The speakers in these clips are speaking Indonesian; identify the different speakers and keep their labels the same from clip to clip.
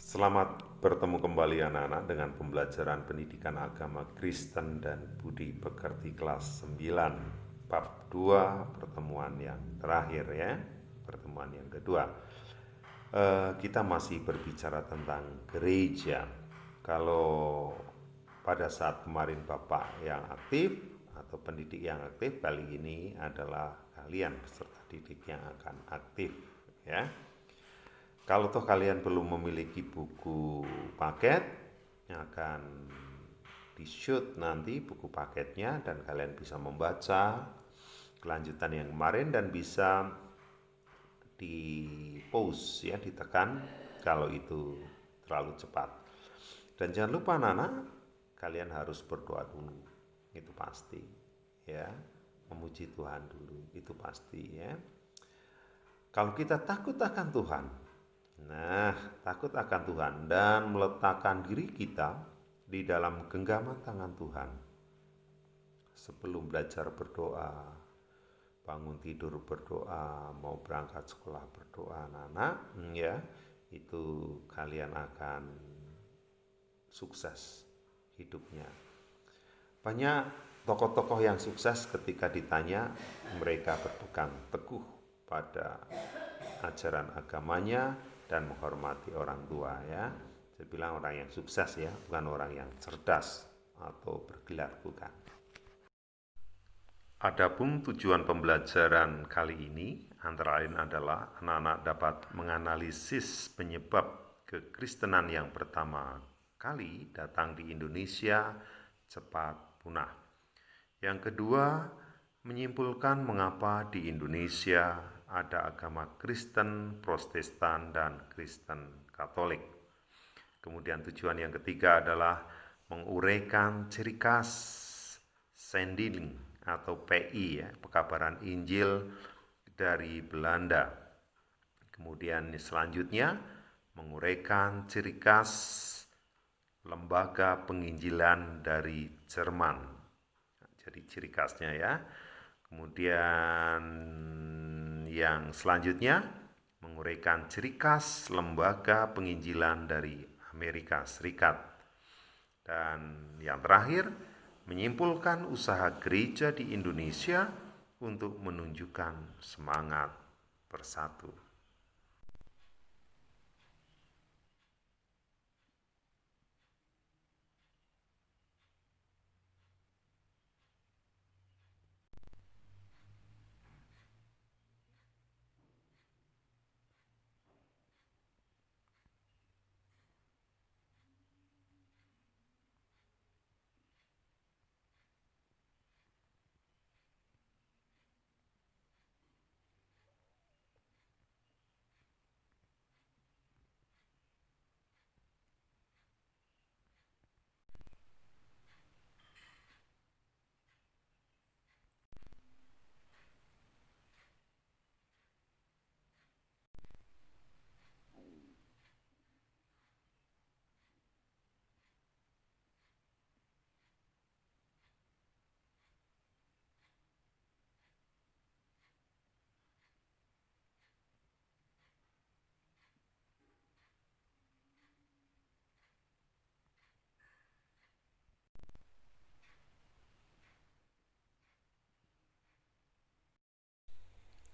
Speaker 1: Selamat bertemu kembali anak-anak dengan pembelajaran pendidikan agama Kristen dan Budi Pekerti kelas 9 bab 2 pertemuan yang terakhir ya, pertemuan yang kedua. Kita masih berbicara tentang gereja. Kalau pada saat kemarin Bapak yang aktif atau pendidik yang aktif, kali ini adalah kalian peserta didik yang akan aktif ya. Kalau toh kalian belum memiliki buku paket, akan di-shoot nanti buku paketnya dan kalian bisa membaca kelanjutan yang kemarin dan bisa di-pause ya, ditekan kalau itu terlalu cepat. Dan jangan lupa anak-anak, kalian harus berdoa dulu. Itu pasti ya. Memuji Tuhan dulu, itu pasti ya. Kalau kita takut akan Tuhan, takut akan Tuhan dan meletakkan diri kita di dalam genggaman tangan Tuhan. Sebelum belajar berdoa, bangun tidur berdoa, mau berangkat sekolah berdoa, anak-anak, ya, itu kalian akan sukses hidupnya. Banyak tokoh-tokoh yang sukses ketika ditanya, mereka berpegang teguh pada ajaran agamanya dan menghormati orang tua ya. Saya bilang orang yang sukses ya, bukan orang yang cerdas atau bergelar, bukan. Adapun tujuan pembelajaran kali ini antara lain adalah anak-anak dapat menganalisis penyebab kekristenan yang pertama kali datang di Indonesia cepat punah. Yang kedua, menyimpulkan mengapa di Indonesia ada agama Kristen, Protestan, dan Kristen Katolik. Kemudian tujuan yang ketiga adalah menguraikan ciri khas Zendeling atau PI ya, pekabaran Injil dari Belanda. Kemudian selanjutnya menguraikan ciri khas lembaga penginjilan dari Jerman. Jadi ciri khasnya ya. Kemudian yang selanjutnya menguraikan ciri khas lembaga penginjilan dari Amerika Serikat. Dan yang terakhir menyimpulkan usaha gereja di Indonesia untuk menunjukkan semangat bersatu.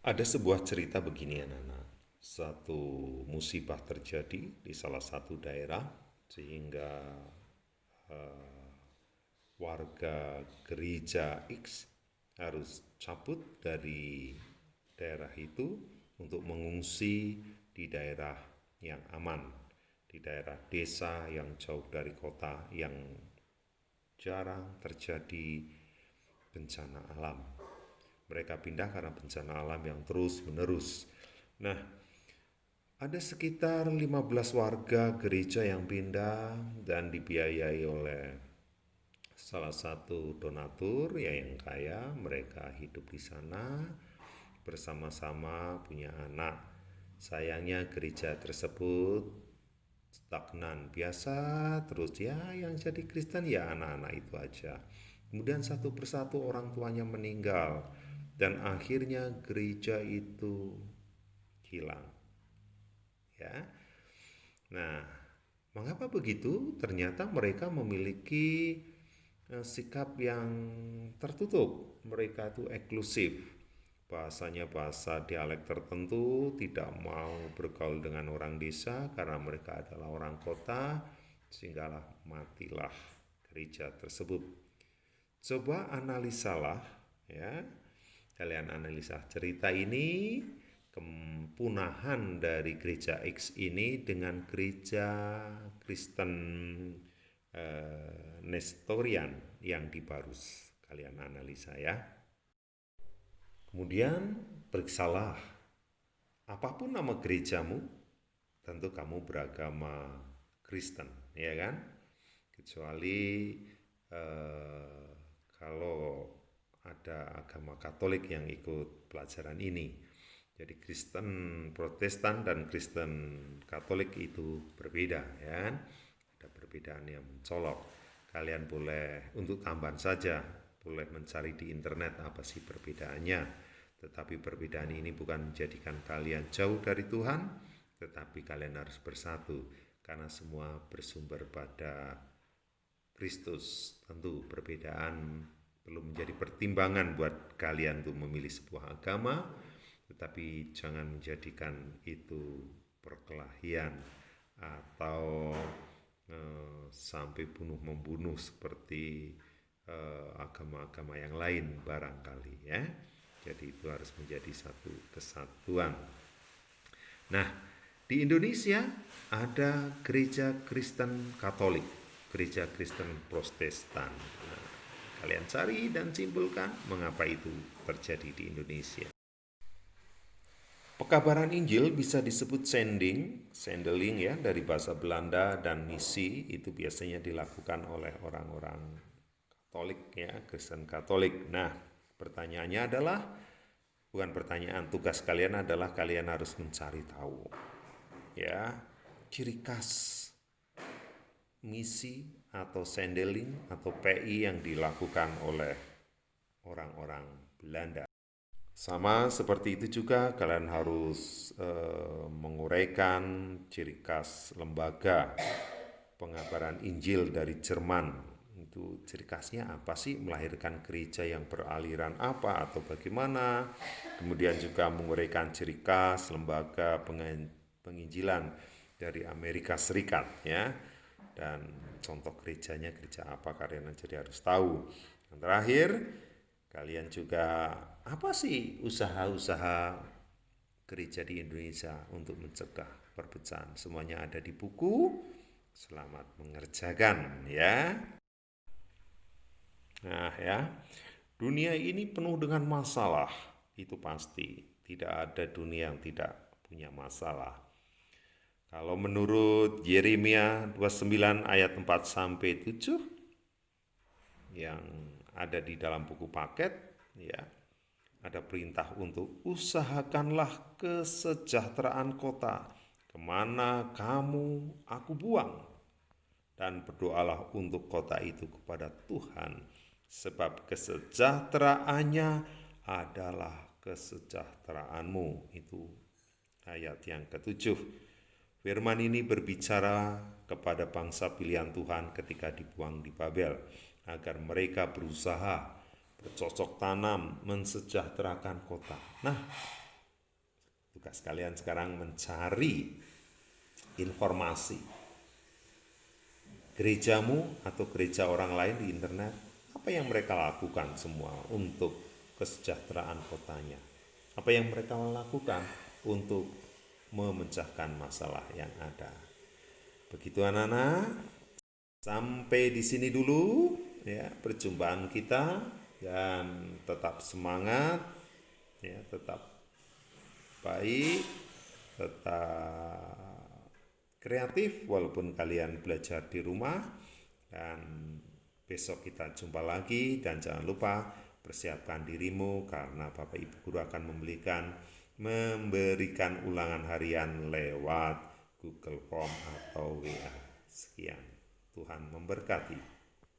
Speaker 1: Ada sebuah cerita begini anak-anak. Satu musibah terjadi di salah satu daerah sehingga warga gereja X harus cabut dari daerah itu untuk mengungsi di daerah yang aman, di daerah desa yang jauh dari kota yang jarang terjadi bencana alam. Mereka pindah karena bencana alam yang terus menerus. Nah, ada sekitar 15 warga gereja yang pindah dan dibiayai oleh salah satu donatur yang kaya. Mereka hidup di sana bersama-sama, punya anak. Sayangnya gereja tersebut stagnan, biasa terus ya, yang jadi Kristen ya anak-anak itu aja. Kemudian satu persatu orang tuanya meninggal dan akhirnya gereja itu hilang ya. Nah, Mengapa begitu? Ternyata mereka memiliki sikap yang tertutup. Mereka itu eksklusif. Bahasanya bahasa dialek tertentu, tidak mau bergaul dengan orang desa karena mereka adalah orang kota, sehinggalah matilah gereja tersebut. Coba analisalah, ya, kalian analisa cerita ini, kepunahan dari gereja X ini dengan gereja Kristen Nestorian yang di Barus. Kalian analisa ya. Kemudian periksalah, apapun nama gerejamu, tentu kamu beragama Kristen, ya kan? Kecuali kalau ada agama Katolik yang ikut pelajaran ini. Jadi Kristen Protestan dan Kristen Katolik itu berbeda, ya. Ada perbedaan yang mencolok. Kalian boleh untuk tambahan saja, boleh mencari di internet apa sih perbedaannya. Tetapi perbedaan ini bukan menjadikan kalian jauh dari Tuhan, tetapi kalian harus bersatu karena semua bersumber pada Kristus. Tentu perbedaan perlu menjadi pertimbangan buat kalian untuk memilih sebuah agama, tetapi jangan menjadikan itu perkelahian atau sampai bunuh-membunuh seperti agama-agama yang lain barangkali, ya. Jadi itu harus menjadi satu kesatuan. Nah, di Indonesia ada gereja Kristen Katolik, gereja Kristen Protestan. Nah, kalian cari dan simpulkan mengapa itu terjadi di Indonesia. Pekabaran Injil bisa disebut sendeling ya, dari bahasa Belanda, dan misi itu biasanya dilakukan oleh orang-orang Katolik ya, Kristen Katolik. Nah, pertanyaannya adalah, bukan pertanyaan, tugas kalian adalah kalian harus mencari tahu ya ciri khas misi atau sendeling atau PI yang dilakukan oleh orang-orang Belanda. Sama seperti itu juga kalian harus menguraikan ciri khas lembaga pengabaran Injil dari Jerman. Itu ciri khasnya apa sih, melahirkan gereja yang beraliran apa atau bagaimana. Kemudian juga menguraikan ciri khas lembaga penginjilan dari Amerika Serikat ya. Dan contoh gerejanya gereja apa kalian jadi harus tahu. Yang terakhir, kalian juga apa sih usaha-usaha gereja di Indonesia untuk mencegah perpecahan. Semuanya ada di buku. Selamat mengerjakan ya. Nah ya, dunia ini penuh dengan masalah, itu pasti. Tidak ada dunia yang tidak punya masalah. Kalau menurut Yeremia 29 ayat 4-7 yang ada di dalam buku paket, ya, ada perintah untuk usahakanlah kesejahteraan kota kemana aku buang, dan berdoalah untuk kota itu kepada Tuhan, sebab kesejahteraannya adalah kesejahteraanmu. Itu ayat yang ke-7. Firman ini berbicara kepada bangsa pilihan Tuhan ketika dibuang di Babel, agar mereka berusaha bercocok tanam mensejahterakan kota. Nah, tugas kalian sekarang mencari informasi gerejamu atau gereja orang lain di internet, apa yang mereka lakukan semua untuk kesejahteraan kotanya, apa yang mereka lakukan untuk memecahkan masalah yang ada. Begitu anak-anak, sampai di sini dulu ya perjumpaan kita, dan tetap semangat ya, tetap baik, tetap kreatif walaupun kalian belajar di rumah, dan besok kita jumpa lagi. Dan jangan lupa persiapkan dirimu karena Bapak Ibu Guru akan memberikan ulangan harian lewat Google Form atau WA. Sekian, Tuhan memberkati.